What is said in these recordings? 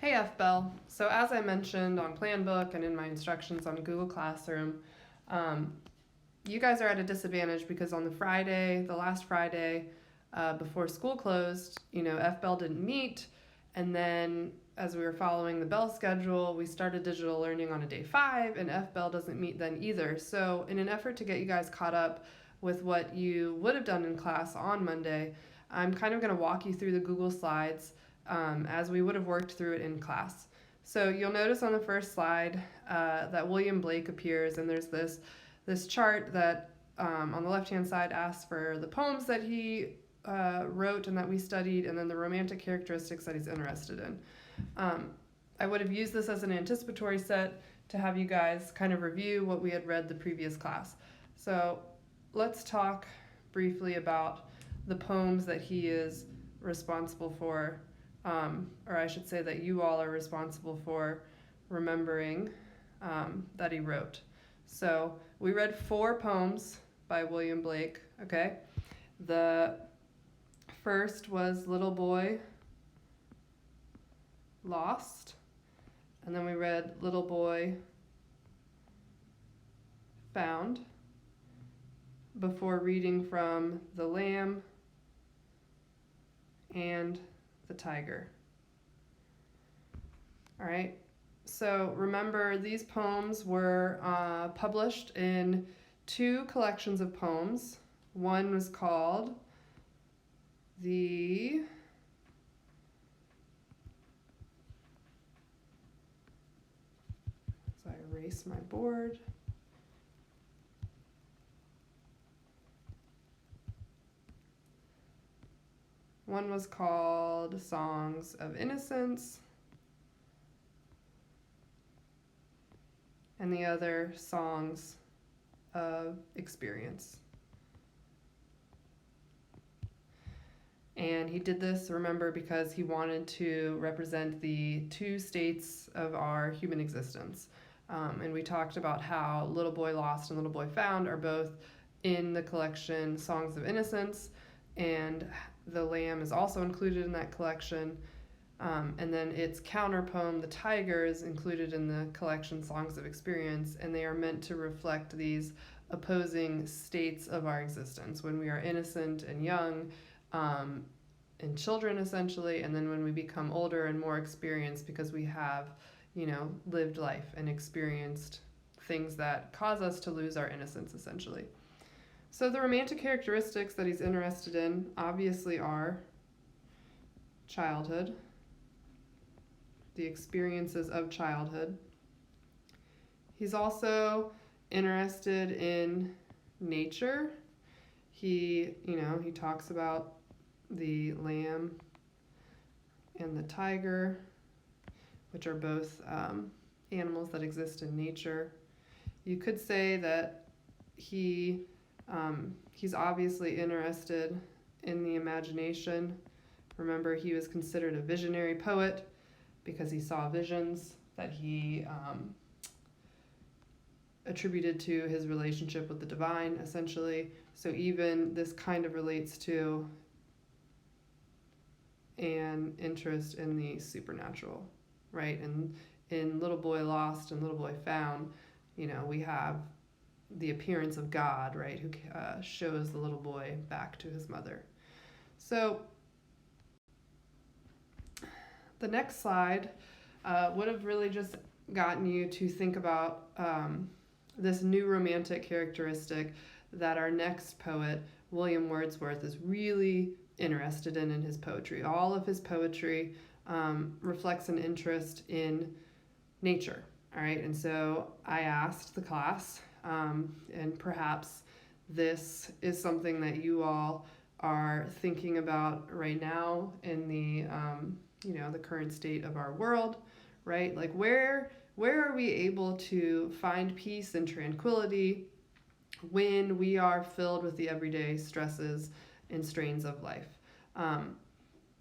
Hey FBell. So as I mentioned on Planbook and in my instructions on Google Classroom, um, you guys are at a disadvantage because on the last Friday, before school closed, FBell didn't meet, and then as we were following the Bell schedule, we started digital learning on a day 5, and FBell doesn't meet then either. So in an effort to get you guys caught up with what you would have done in class on Monday, I'm kind of going to walk you through the Google Slides as we would have worked through it in class. So you'll notice on the first slide that William Blake appears, and there's this chart that on the left-hand side asks for the poems that he wrote and that we studied, and then the romantic characteristics that he's interested in. I would have used this as an anticipatory set to have you guys kind of review what we had read the previous class. So let's talk briefly about the poems that he is responsible for, or I should say that you all are responsible for remembering that he wrote. So we read 4 poems by William Blake, okay? The first was Little Boy Lost, and then we read Little Boy Found before reading from The Lamb and the Tiger. All right, so remember these poems were published in 2 collections of poems. One was called as I erase my board. One was called Songs of Innocence, and the other Songs of Experience. And he did this, remember, because he wanted to represent the 2 states of our human existence. And we talked about how Little Boy Lost and Little Boy Found are both in the collection Songs of Innocence, and The Lamb is also included in that collection. And then its counter poem, The Tiger, is included in the collection Songs of Experience, and they are meant to reflect these opposing states of our existence when we are innocent and young, and children essentially, and then when we become older and more experienced because we have, lived life and experienced things that cause us to lose our innocence essentially. So the romantic characteristics that he's interested in obviously are childhood, the experiences of childhood. He's also interested in nature. He talks about the lamb and the tiger, which are both animals that exist in nature. You could say that he's obviously interested in the imagination. Remember, he was considered a visionary poet because he saw visions that he attributed to his relationship with the divine, essentially. So even this kind of relates to an interest in the supernatural, right? And in Little Boy Lost and Little Boy Found, we have the appearance of God, right, who shows the little boy back to his mother. So the next slide would have really just gotten you to think about this new romantic characteristic that our next poet, William Wordsworth, is really interested in his poetry. All of his poetry reflects an interest in nature, all right? And so I asked the class, and perhaps this is something that you all are thinking about right now in the the current state of our world, right? Like where are we able to find peace and tranquility when we are filled with the everyday stresses and strains of life?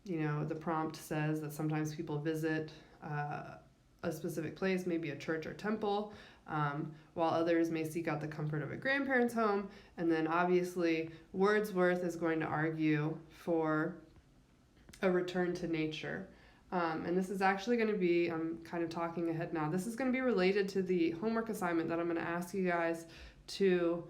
The prompt says that sometimes people visit a specific place, maybe a church or temple, while others may seek out the comfort of a grandparent's home. And then obviously Wordsworth is going to argue for a return to nature. And this is actually going to be, I'm kind of talking ahead now, this is going to be related to the homework assignment that I'm going to ask you guys to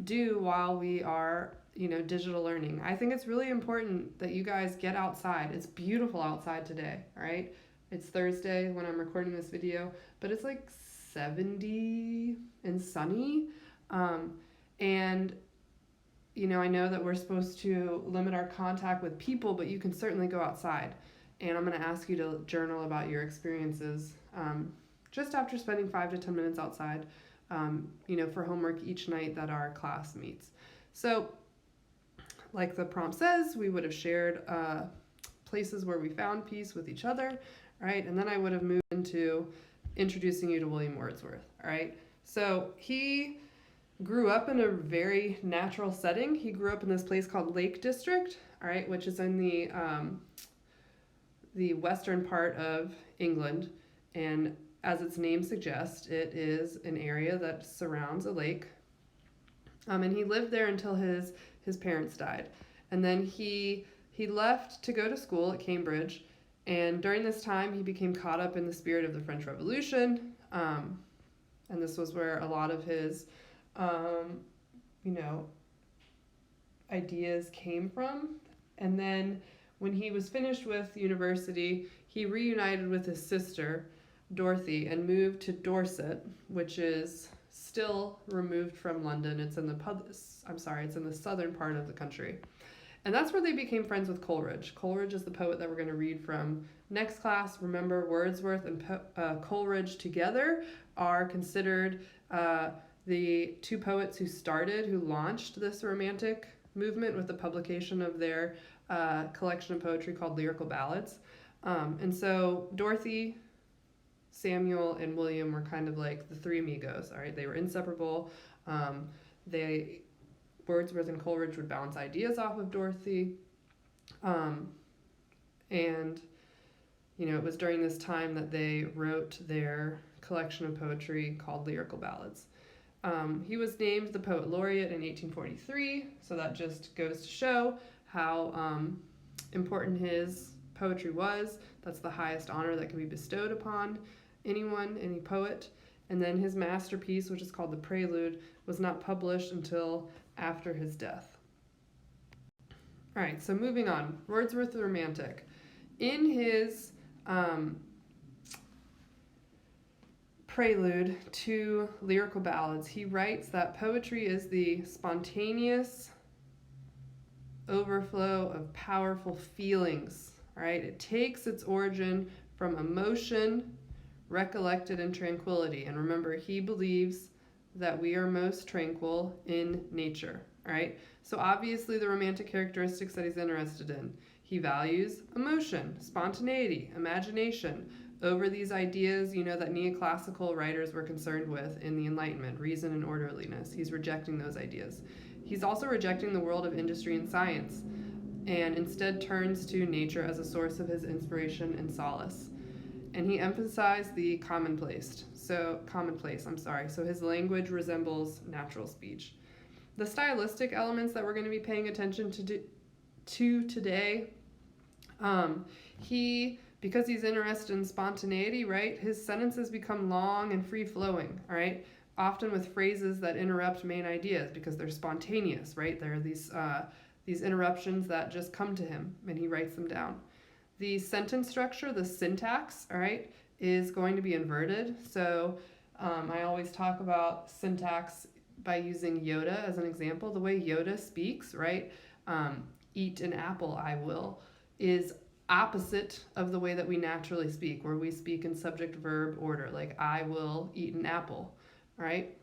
do while we are, digital learning. I think it's really important that you guys get outside. It's beautiful outside today, all right? It's Thursday when I'm recording this video, but it's like 70 and sunny. And I know that we're supposed to limit our contact with people, but you can certainly go outside. And I'm going to ask you to journal about your experiences just after spending 5 to 10 minutes outside, for homework each night that our class meets. So, like the prompt says, we would have shared places where we found peace with each other, right? And then I would have moved into introducing you to William Wordsworth, all right? So he grew up in a very natural setting. He grew up in this place called Lake District, all right, which is in the western part of England. And as its name suggests, it is an area that surrounds a lake. And he lived there until his parents died. And then he left to go to school at Cambridge. And during this time, he became caught up in the spirit of the French Revolution. And this was where a lot of his, ideas came from. And then when he was finished with university, he reunited with his sister, Dorothy, and moved to Dorset, which is still removed from London. It's in the southern part of the country. And that's where they became friends with Coleridge. Coleridge is the poet that we're going to read from next class. Remember, Wordsworth and Coleridge together are considered the two poets who launched this romantic movement with the publication of their collection of poetry called Lyrical Ballads. And so Dorothy, Samuel, and William were kind of like the three amigos, all right? They were inseparable. Wordsworth and Coleridge would bounce ideas off of Dorothy. And, it was during this time that they wrote their collection of poetry called Lyrical Ballads. He was named the Poet Laureate in 1843, so that just goes to show how important his poetry was. That's the highest honor that can be bestowed upon anyone, any poet. And then his masterpiece, which is called The Prelude, was not published until after his death. All right, so moving on. Wordsworth the Romantic. In his prelude to Lyrical Ballads, he writes that poetry is the spontaneous overflow of powerful feelings, right? It takes its origin from emotion, recollected in tranquility. And remember, he believes that we are most tranquil in nature, right? So obviously the romantic characteristics that he's interested in. He values emotion, spontaneity, imagination over these ideas, that neoclassical writers were concerned with in the Enlightenment, reason and orderliness. He's rejecting those ideas. He's also rejecting the world of industry and science, and instead turns to nature as a source of his inspiration and solace. And he emphasized the commonplace. So his language resembles natural speech. The stylistic elements that we're going to be paying attention to today, because he's interested in spontaneity, right? His sentences become long and free-flowing, all right? Often with phrases that interrupt main ideas because they're spontaneous, right? There are these interruptions that just come to him, and he writes them down. The sentence structure, the syntax, all right, is going to be inverted. So I always talk about syntax by using Yoda as an example. The way Yoda speaks, right? Eat an apple, I will, is opposite of the way that we naturally speak, where we speak in subject-verb order, like I will eat an apple, right?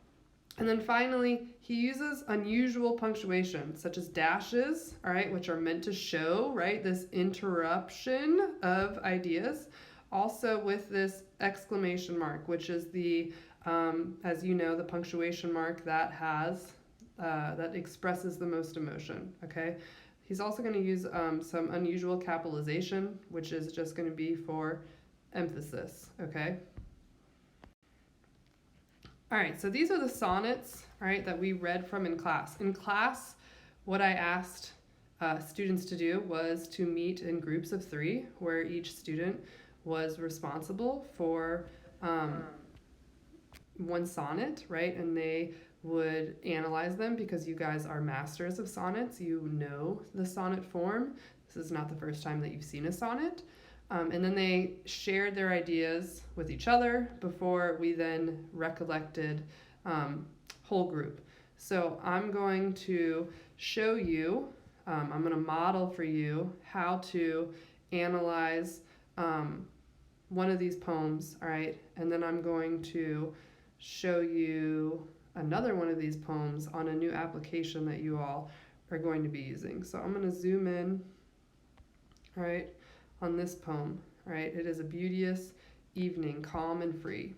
And then finally, he uses unusual punctuation, such as dashes, all right, which are meant to show, right, this interruption of ideas. Also with this exclamation mark, which is the, as you know, the punctuation mark that expresses the most emotion, okay? He's also going to use some unusual capitalization, which is just going to be for emphasis, okay? All right, so these are the sonnets, all right, that we read from in class. In class, what I asked students to do was to meet in groups of 3, where each student was responsible for one sonnet, right? And they would analyze them, because you guys are masters of sonnets. You know the sonnet form. This is not the first time that you've seen a sonnet. And then they shared their ideas with each other before we then recollected whole group. So I'm going to show you, I'm going to model for you how to analyze one of these poems, all right? And then I'm going to show you another one of these poems on a new application that you all are going to be using. So I'm going to zoom in, all right, on this poem, all right? It is a beauteous evening, calm and free.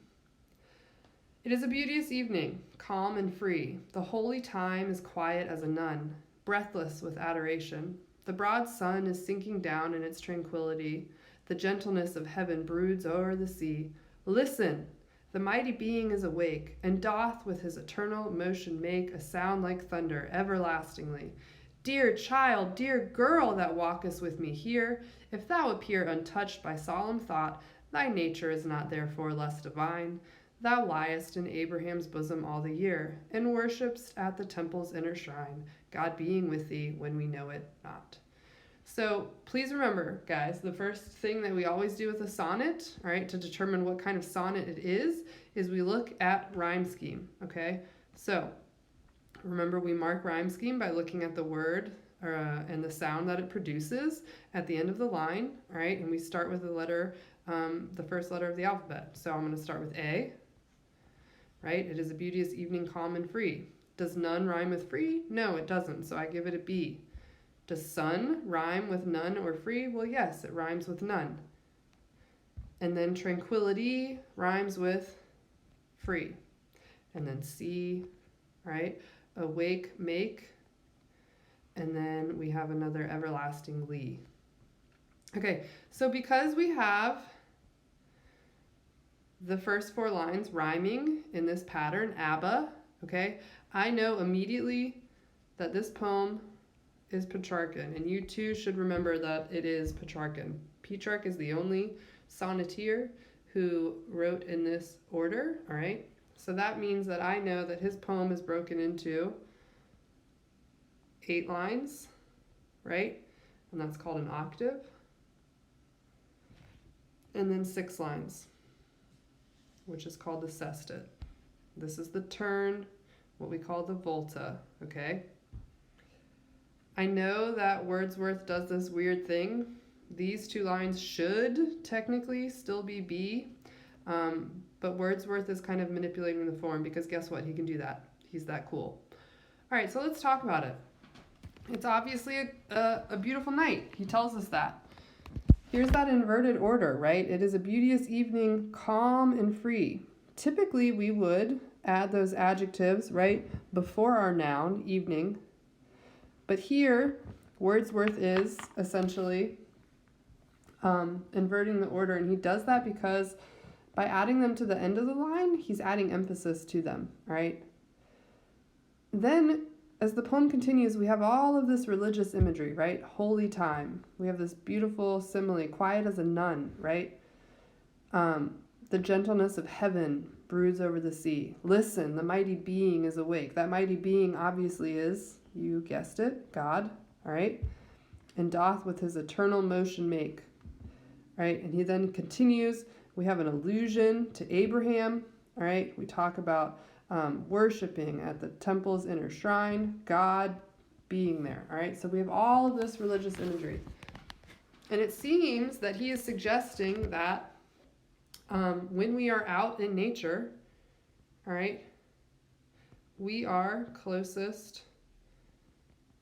It is a beauteous evening, calm and free. The holy time is quiet as a nun, breathless with adoration. The broad sun is sinking down in its tranquility. The gentleness of heaven broods o'er the sea. Listen! The mighty being is awake, and doth with his eternal motion make a sound like thunder, everlastingly. Dear child, dear girl that walkest with me here, if thou appear untouched by solemn thought, thy nature is not therefore less divine. Thou liest in Abraham's bosom all the year, and worshipst at the temple's inner shrine, God being with thee when we know it not. So please remember, guys, the first thing that we always do with a sonnet, all right, to determine what kind of sonnet it is we look at rhyme scheme, okay? So remember, we mark rhyme scheme by looking at the word and the sound that it produces at the end of the line, all right? And we start with the letter, the first letter of the alphabet. So I'm going to start with A, right? It is a beauteous evening, calm and free. Does none rhyme with free? No, it doesn't, so I give it a B. Does sun rhyme with none or free? Well, yes, it rhymes with none. And then tranquility rhymes with free. And then C, right? Awake, make. And then we have another everlastingly. Okay, so because we have the first 4 lines rhyming in this pattern, ABBA, okay, I know immediately that this poem is Petrarchan, and you too should remember that it is Petrarchan. Petrarch is the only sonneteer who wrote in this order, all right? So that means that I know that his poem is broken into 8 lines, right? And that's called an octave. And then 6 lines, which is called the sestet. This is the turn, what we call the volta, okay? I know that Wordsworth does this weird thing. These 2 lines should technically still be B, but Wordsworth is kind of manipulating the form, because guess what? He can do that. He's that cool. All right, so let's talk about it. It's obviously a beautiful night. He tells us that. Here's that inverted order, right? It is a beauteous evening, calm and free. Typically, we would add those adjectives, right, before our noun, evening. But here, Wordsworth is essentially inverting the order, and he does that because by adding them to the end of the line, he's adding emphasis to them, right? Then, as the poem continues, we have all of this religious imagery, right? Holy time. We have this beautiful simile, quiet as a nun, right? The gentleness of heaven broods over the sea. Listen, the mighty being is awake. That mighty being obviously is, you guessed it, God, all right? And doth with his eternal motion make, right? And he then continues. We have an allusion to Abraham, all right? We talk about worshiping at the temple's inner shrine, God being there, all right? So we have all of this religious imagery. And it seems that he is suggesting that when we are out in nature, all right, we are closest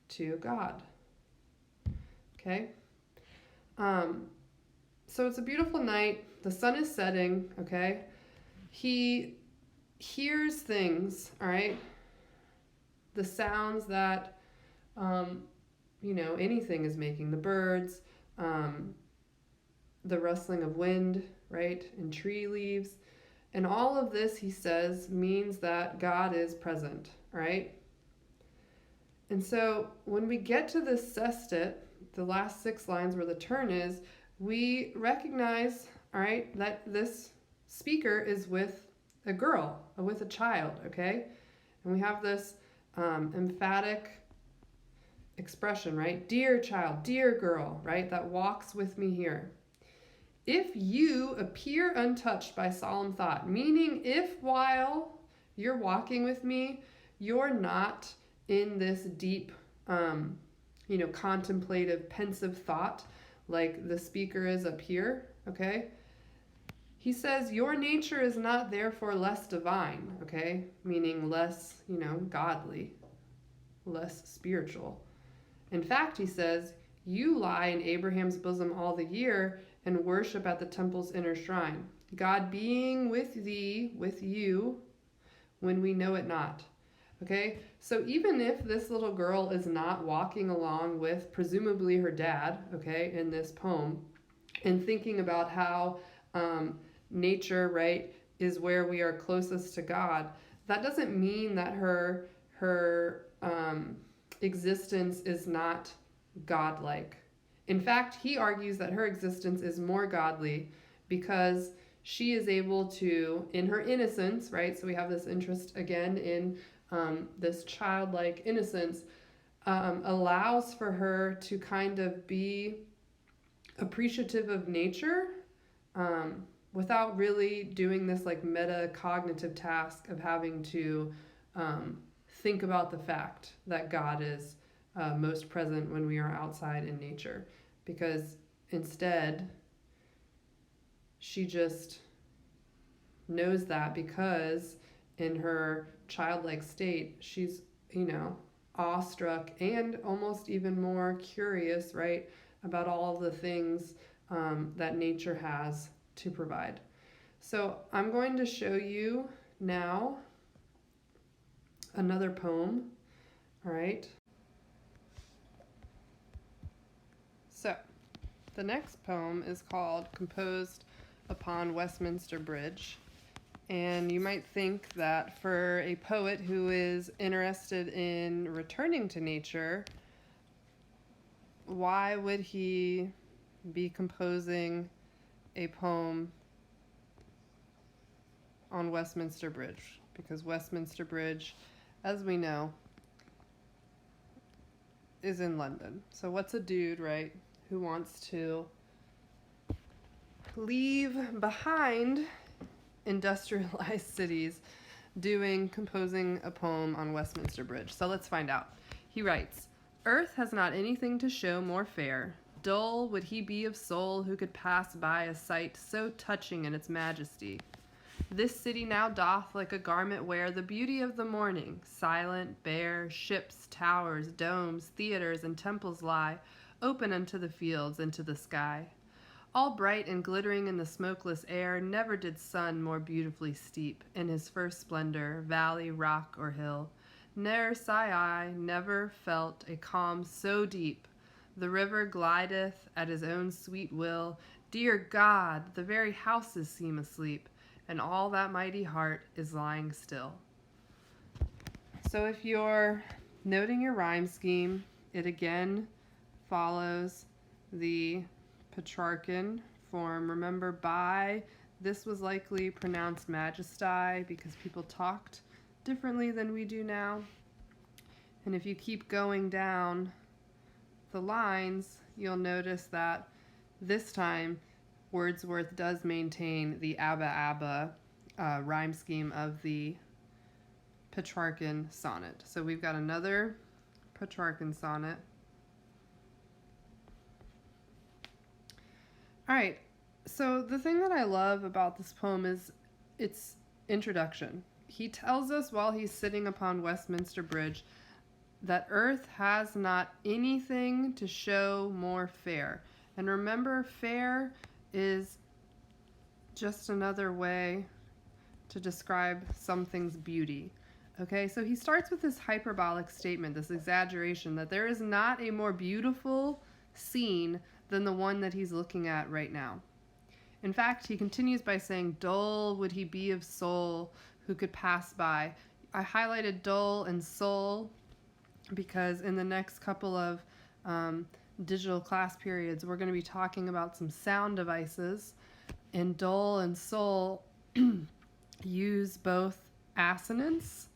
to God, okay? So it's a beautiful night. The sun is setting, okay? He hears things, all right? The sounds that, anything is making. The birds, the rustling of wind, right? And tree leaves. And all of this, he says, means that God is present, right? And so when we get to this sestet, the last 6 lines where the turn is, we recognize, all right, that this speaker is with a girl, with a child, okay? And we have this emphatic expression, right? Dear child, dear girl, right? That walks with me here. If you appear untouched by solemn thought, meaning if while you're walking with me, you're not in this deep, contemplative, pensive thought like the speaker is up here, okay? He says, your nature is not therefore less divine, okay? Meaning less, godly, less spiritual. In fact, he says, you lie in Abraham's bosom all the year and worship at the temple's inner shrine, God being with thee, with you, when we know it not. Okay, so even if this little girl is not walking along with presumably her dad, okay, in this poem, and thinking about how nature, right, is where we are closest to God, that doesn't mean that her existence is not godlike. In fact, he argues that her existence is more godly because she is able to, in her innocence, right? So we have this interest again in this childlike innocence, allows for her to kind of be appreciative of nature without really doing this like metacognitive task of having to think about the fact that God is most present when we are outside in nature. Because instead, she just knows that because in her childlike state, she's, awestruck and almost even more curious, right, about all the things that nature has to provide. So I'm going to show you now another poem, all right? So the next poem is called Composed Upon Westminster Bridge. And you might think that for a poet who is interested in returning to nature, why would he be composing a poem on Westminster Bridge? Because Westminster Bridge, as we know, is in London. So what's a dude, right, who wants to leave behind industrialized cities composing a poem on Westminster Bridge? So let's find out. He writes, earth has not anything to show more fair. Dull would he be of soul who could pass by a sight so touching in its majesty. This city now doth like a garment wear the beauty of the morning. Silent, bare, ships, towers, domes, theaters, and temples lie, open unto the fields and to the sky. All bright and glittering in the smokeless air, never did sun more beautifully steep in his first splendor, valley, rock, or hill. Ne'er sigh I, never felt a calm so deep. The river glideth at his own sweet will. Dear God, the very houses seem asleep, and all that mighty heart is lying still. So if you're noting your rhyme scheme, it again follows the Petrarchan form. Remember, by, this was likely pronounced majesty because people talked differently than we do now. And if you keep going down the lines, you'll notice that this time Wordsworth does maintain the ABBA rhyme scheme of the Petrarchan sonnet. So we've got another Petrarchan sonnet. All right, so the thing that I love about this poem is its introduction. He tells us while he's sitting upon Westminster Bridge that earth has not anything to show more fair. And remember, fair is just another way to describe something's beauty. Okay, so he starts with this hyperbolic statement, this exaggeration, that there is not a more beautiful scene than the one that he's looking at right now. In fact, he continues by saying, dull would he be of soul who could pass by. I highlighted dull and soul because in the next couple of um, digital class periods, we're going to be talking about some sound devices. And dol and sol use both assonance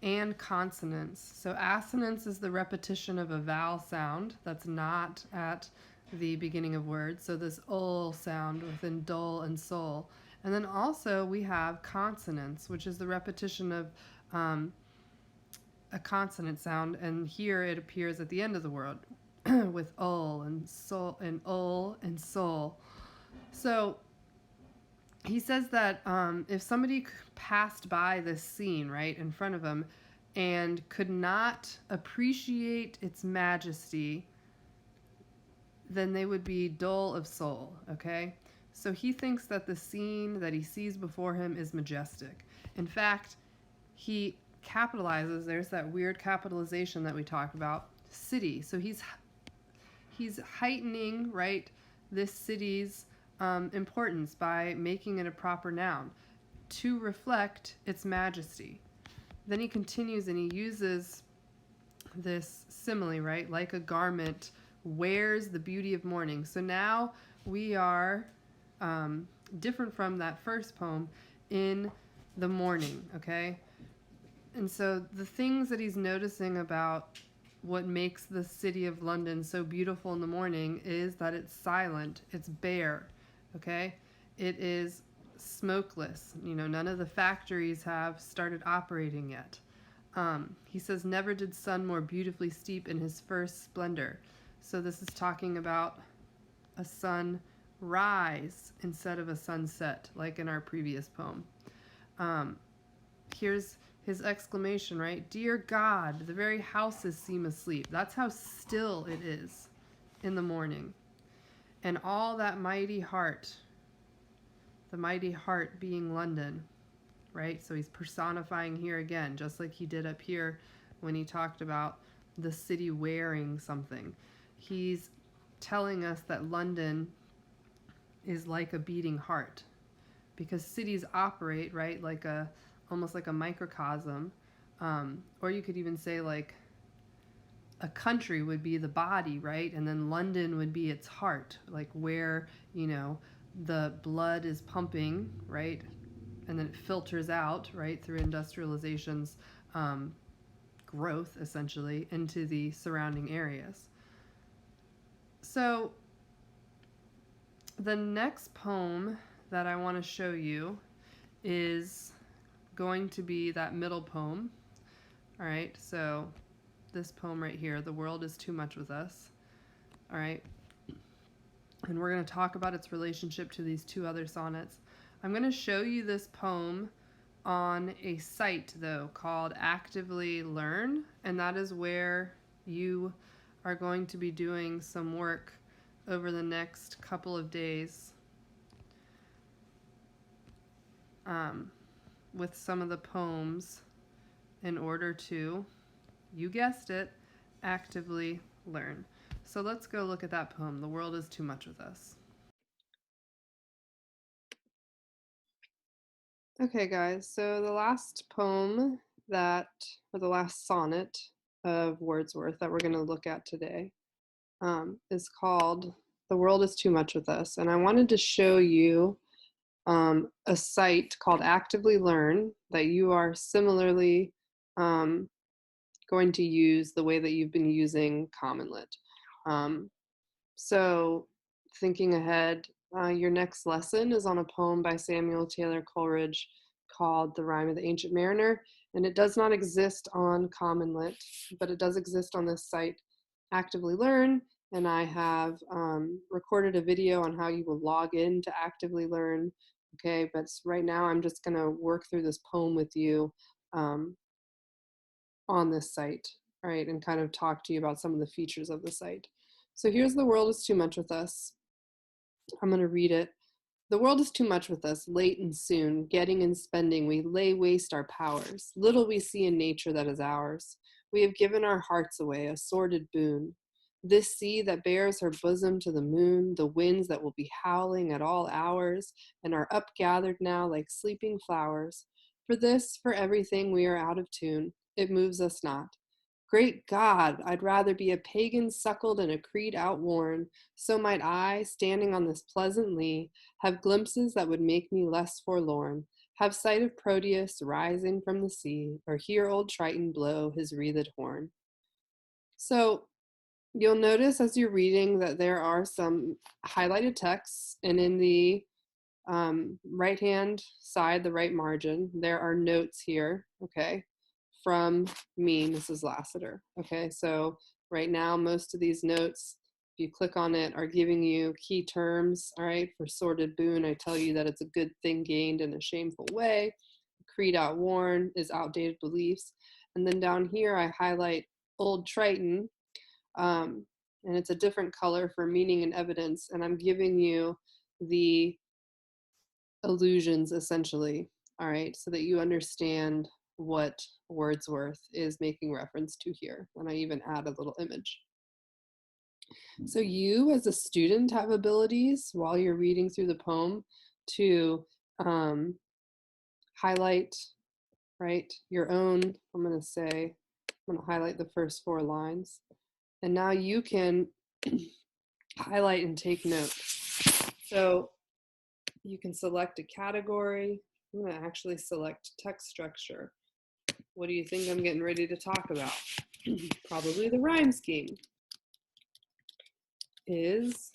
and consonants. So assonance is the repetition of a vowel sound that's not at the beginning of words. So this ol sound within dol and sol. And then also we have consonants, which is the repetition of a consonant sound, and here it appears at the end of the word with ol and sol and ol and sol. So he says that if somebody passed by this scene right in front of him and could not appreciate its majesty, then they would be dull of soul, okay? So he thinks that the scene that he sees before him is majestic. In fact, he capitalizes, there's that weird capitalization that we talked about, city. So he's heightening, right, this city's importance by making it a proper noun to reflect its majesty. Then he continues and he uses this simile, right? Like a garment wears the beauty of morning. So now we are different from that first poem in the morning, okay? And so the things that he's noticing about what makes the city of London so beautiful in the morning is that it's silent, it's bare, okay? It is smokeless. You know, none of the factories have started operating yet. He says, never did sun more beautifully steep in his first splendor. So this is talking about a sunrise instead of a sunset, like in our previous poem. Here's his exclamation, right? Dear God, the very houses seem asleep. That's how still it is in the morning. And all that mighty heart, the mighty heart being London, right? So he's personifying here again, just like he did up here when he talked about the city wearing something. He's telling us that London is like a beating heart, because cities operate, right, like almost like a microcosm, or you could even say like a country would be the body, right, and then London would be its heart, like where, you know, the blood is pumping, right, and then it filters out, right, through industrialization's growth, essentially, into the surrounding areas. So the next poem that I want to show you is going to be that middle poem. All right, so this poem right here, The World is Too Much with Us. All right, and we're going to talk about its relationship to these two other sonnets. I'm going to show you this poem on a site, though, called Actively Learn, and that is where you are going to be doing some work over the next couple of days with some of the poems in order to, you guessed it, actively learn. So let's go look at that poem, The World is Too Much with Us. Okay, guys, so the last poem or the last sonnet of Wordsworth that we're going to look at today is called The World is Too Much with Us. And I wanted to show you a site called Actively Learn that you are similarly going to use the way that you've been using Common Lit. So thinking ahead, your next lesson is on a poem by Samuel Taylor Coleridge called The Rime of the Ancient Mariner, and it does not exist on Common Lit, but it does exist on this site, Actively Learn, and I have recorded a video on how you will log in to Actively Learn, okay, but right now I'm just going to work through this poem with you on this site, right, and kind of talk to you about some of the features of the site. So here's The World is Too Much with Us. I'm going to read it. The world is too much with us, late and soon, getting and spending, we lay waste our powers. Little we see in nature that is ours. We have given our hearts away, a sordid boon. This sea that bears her bosom to the moon, the winds that will be howling at all hours, and are upgathered now like sleeping flowers. For this, for everything, we are out of tune. It moves us not. Great God, I'd rather be a pagan suckled and a creed outworn. So might I, standing on this pleasant lea, have glimpses that would make me less forlorn, have sight of Proteus rising from the sea, or hear old Triton blow his wreathed horn. So you'll notice as you're reading that there are some highlighted texts, and in the right hand side, the right margin, there are notes here, okay, from me, Mrs. Lassiter. Okay, so right now, most of these notes, if you click on it, are giving you key terms. All right, for sordid boon, I tell you that it's a good thing gained in a shameful way. Creed outworn is outdated beliefs. And then down here, I highlight old Triton, and it's a different color for meaning and evidence. And I'm giving you the allusions essentially, all right, so that you understand what Wordsworth is making reference to here. And I even add a little image. So you as a student have abilities while you're reading through the poem to highlight, right, your own, I'm going to highlight the first 4 lines. And now you can highlight and take notes. So you can select a category. I'm going to actually select text structure. What do you think I'm getting ready to talk about? Probably the rhyme scheme. Is,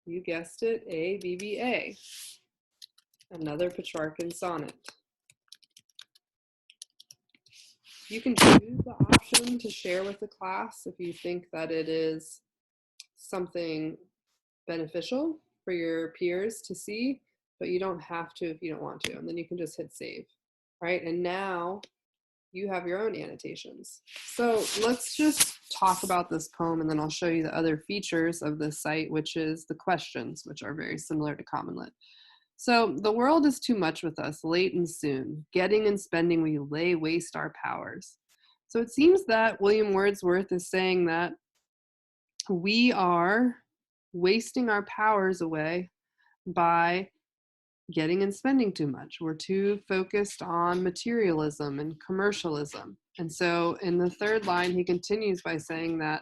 you guessed it, ABBA, another Petrarchan sonnet. You can choose the option to share with the class if you think that it is something beneficial for your peers to see, but you don't have to if you don't want to, and then you can just hit save. All right, and now you have your own annotations. So let's just talk about this poem, and then I'll show you the other features of this site, which is the questions, which are very similar to Common Lit. So the world is too much with us, late and soon. Getting and spending, we lay waste our powers. So it seems that William Wordsworth is saying that we are wasting our powers away by getting and spending too much. We're too focused on materialism and commercialism. And so in the 3rd line, he continues by saying that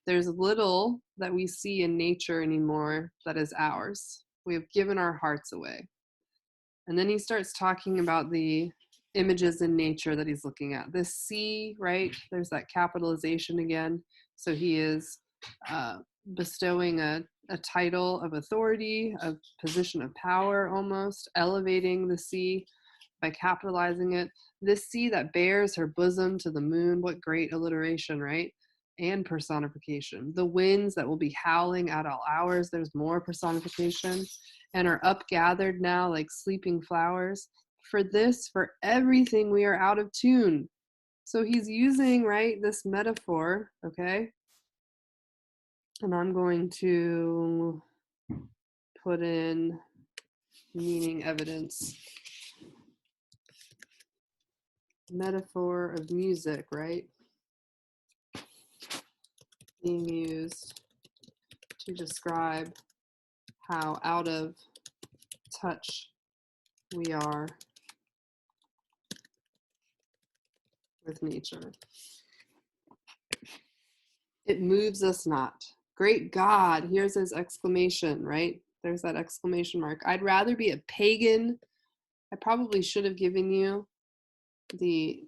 there's little that we see in nature anymore that is ours. We have given our hearts away. And then he starts talking about the images in nature that he's looking at. This sea, right? There's that capitalization again. So he is bestowing a title of authority, a position of power almost, elevating the sea by capitalizing it. This sea that bears her bosom to the moon, what great alliteration, right? And personification. The winds that will be howling at all hours, there's more personification, and are upgathered now like sleeping flowers. For this, for everything, we are out of tune. So he's using, right, this metaphor, okay? And I'm going to put in meaning evidence. Metaphor of music, right? Being used to describe how out of touch we are with nature. It moves us not. Great God, here's his exclamation, right? There's that exclamation mark. I'd rather be a pagan. I probably should have given you the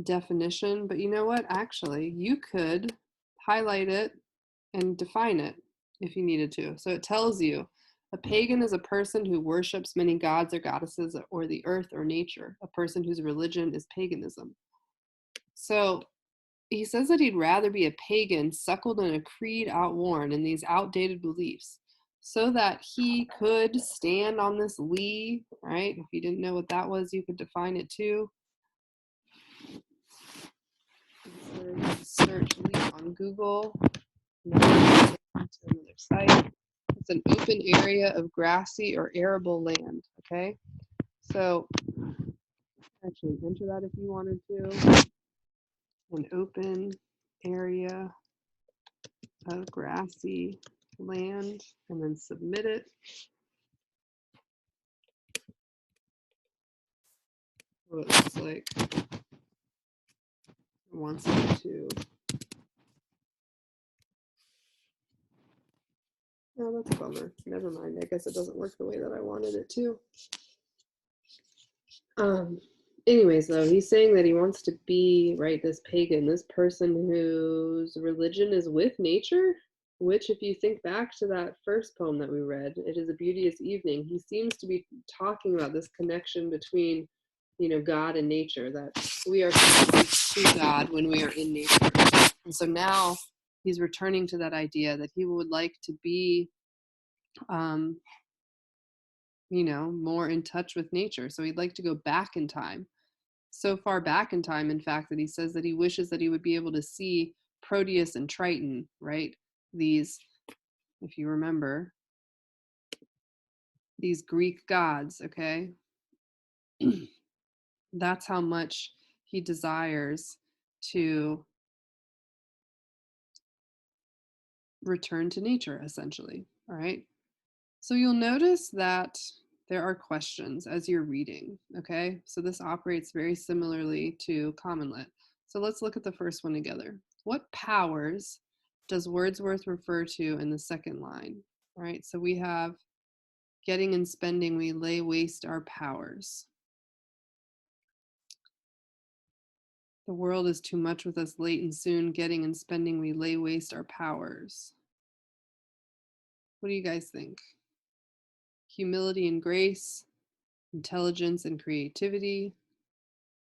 definition, but you know what? Actually, you could highlight it and define it if you needed to. So it tells you a pagan is a person who worships many gods or goddesses or the earth or nature, a person whose religion is paganism. So he says that he'd rather be a pagan suckled in a creed outworn in these outdated beliefs so that he could stand on this lea, right? If you didn't know what that was, you could define it too. Search lea on Google. To another site. It's an open area of grassy or arable land, okay? So actually enter that if you wanted to. An open area of grassy land, and then submit it. What it looks like. It wants you to Oh, that's a bummer. Never mind. I guess it doesn't work the way that I wanted it to. Anyways, though, he's saying that he wants to be, right, this pagan, this person whose religion is with nature, which, if you think back to that first poem that we read, It is a Beauteous Evening, he seems to be talking about this connection between, God and nature, that we are connected to God when we are in nature. And so now he's returning to that idea that he would like to be, more in touch with nature. So he'd like to go back in time. So far back in time, in fact, that he says that he wishes that he would be able to see Proteus and Triton, right? These, if you remember, these Greek gods, okay? That's how much he desires to return to nature, essentially, all right? So you'll notice that there are questions as you're reading, okay? So this operates very similarly to Common Lit. So let's look at the first one together. What powers does Wordsworth refer to in the second line? All right, so we have getting and spending, we lay waste our powers. The world is too much with us late and soon, getting and spending, we lay waste our powers. What do you guys think? Humility and grace, intelligence and creativity,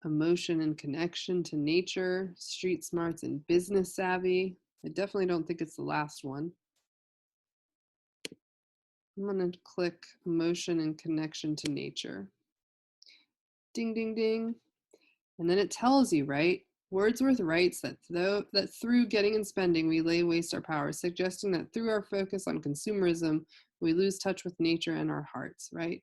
emotion and connection to nature, street smarts and business savvy. I definitely don't think it's the last one. I'm going to click emotion and connection to nature. Ding, ding, ding. And then it tells you, right? Wordsworth writes that through getting and spending, we lay waste our powers, suggesting that through our focus on consumerism, we lose touch with nature and our hearts, right?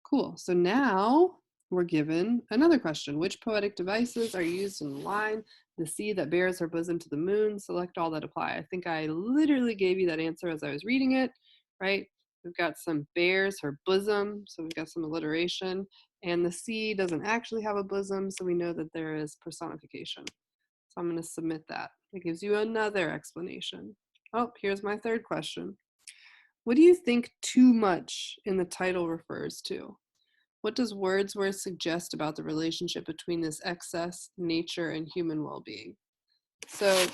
Cool. So now we're given another question. Which poetic devices are used in the line? The sea that bears her bosom to the moon. Select all that apply. I think I literally gave you that answer as I was reading it, right? We've got some bears her bosom, so we've got some alliteration. And the sea doesn't actually have a bosom, so we know that there is personification. So I'm going to submit that. It gives you another explanation. Oh, here's my third question. What do you think too much in the title refers to? What does Wordsworth suggest about the relationship between this excess, nature, and human well-being? So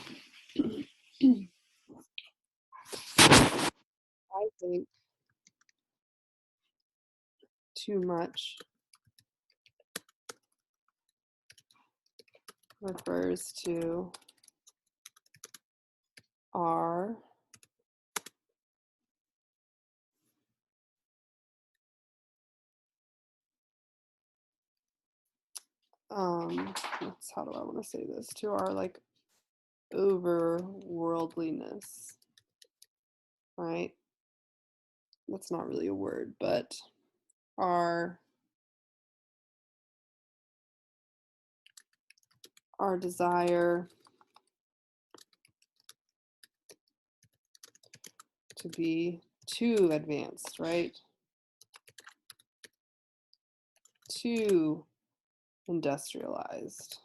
I think too much refers to our how do I want to say this? To our like overworldliness, right? That's not really a word, but our desire to be too advanced, right? Too industrialized,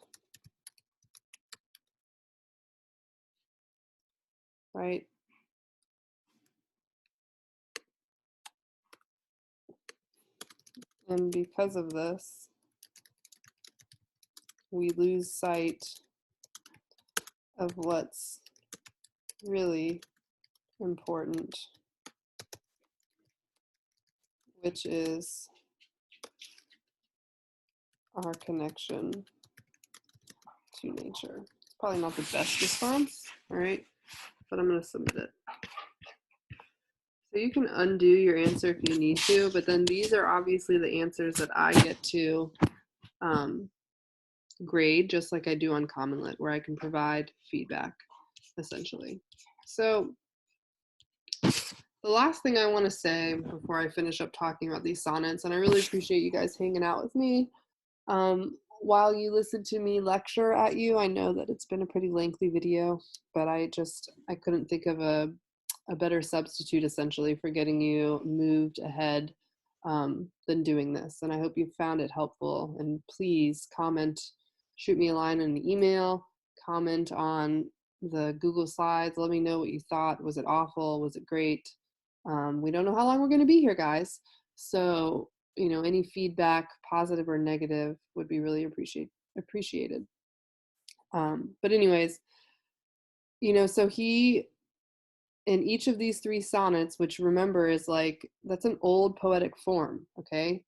right? And because of this, we lose sight of what's really important, which is our connection to nature. It's probably not the best response, all right, but I'm going to submit it. So you can undo your answer if you need to, but then these are obviously the answers that I get to grade, just like I do on Common Lit, where I can provide feedback, essentially. So the last thing I want to say before I finish up talking about these sonnets, and I really appreciate you guys hanging out with me while you listen to me lecture at you. I know that it's been a pretty lengthy video, but I couldn't think of a better substitute essentially for getting you moved ahead than doing this. And I hope you found it helpful. And please comment, shoot me a line in the email, comment on the Google Slides. Let me know what you thought. Was it awful? Was it great? We don't know how long we're going to be here, guys. So, any feedback, positive or negative, would be really appreciated. But anyways, so he, in each of these three sonnets, which remember is like, that's an old poetic form, okay?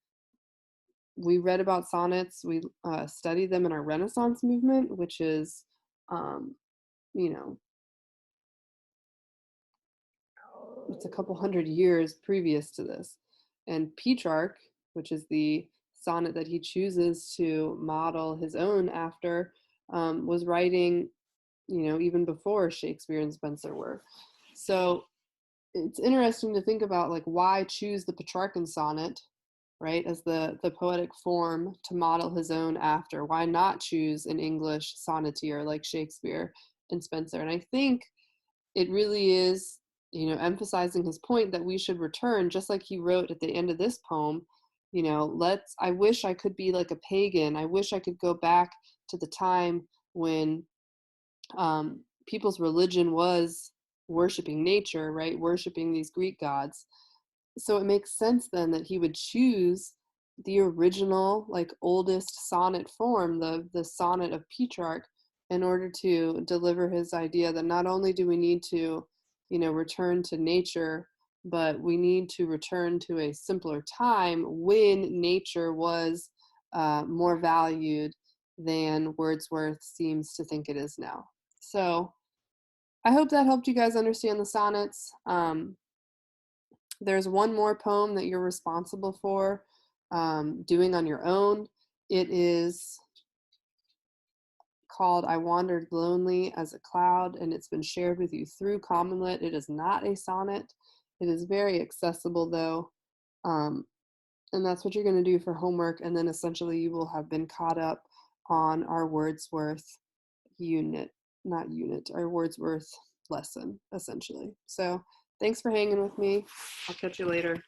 We read about sonnets, we studied them in our Renaissance movement, which is, you know, it's a couple hundred years previous to this. And Petrarch, which is the sonnet that he chooses to model his own after, was writing, even before Shakespeare and Spenser were. So it's interesting to think about, like, why choose the Petrarchan sonnet, right, as the poetic form to model his own after? Why not choose an English sonneteer like Shakespeare and Spenser? And I think it really is, emphasizing his point that we should return, just like he wrote at the end of this poem, I wish I could be like a pagan. I wish I could go back to the time when people's religion was worshiping nature, right? Worshiping these Greek gods. So it makes sense then that he would choose the original, like, oldest sonnet form, the sonnet of Petrarch, in order to deliver his idea that not only do we need to, return to nature, but we need to return to a simpler time when nature was more valued than Wordsworth seems to think it is now. So I hope that helped you guys understand the sonnets. There's one more poem that you're responsible for doing on your own. It is called I Wandered Lonely as a Cloud, and it's been shared with you through Commonlit. It is not a sonnet. It is very accessible, though. And that's what you're going to do for homework. And then essentially you will have been caught up on our Wordsworth our Wordsworth lesson, essentially. So thanks for hanging with me. I'll catch you later.